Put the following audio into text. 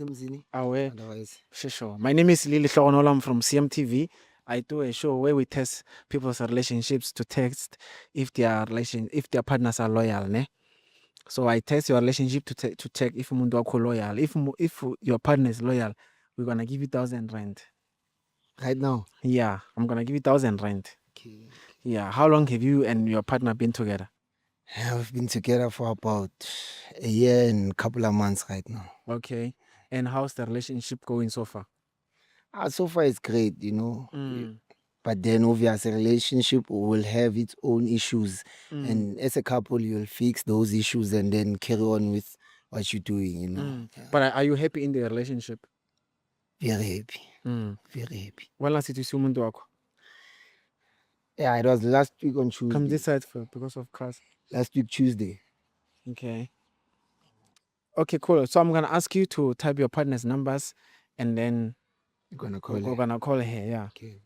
Semzini. Awe, Otherwise. sure. My name is Lily Shogonola. I'm from CMTV. I do a show where we test people's relationships to test if if their partners are loyal, ne? So I test your relationship to check if umuntu wakho loyal. If your partner is loyal, we're gonna give you 1,000 rand. Right now. Yeah, I'm gonna give you 1,000 rand. Okay. Yeah. How long have you and your partner been together? We've been together for about a year and a couple of months right now. Okay. And how's the relationship going so far? So far it's great, Mm. But then obviously a relationship will have its own issues. And as a couple, you'll fix those issues and then carry on with what you're doing, Yeah. But are you happy in the relationship? Very happy. Mm. Very happy. Well, last it umuntu wakho. Yeah, it was last week on Tuesday. Come this side because of class. Last week Tuesday. Okay. Okay, cool. So I'm gonna ask you to type your partner's numbers, and then You're gonna call we're her. gonna call her. Yeah. Okay.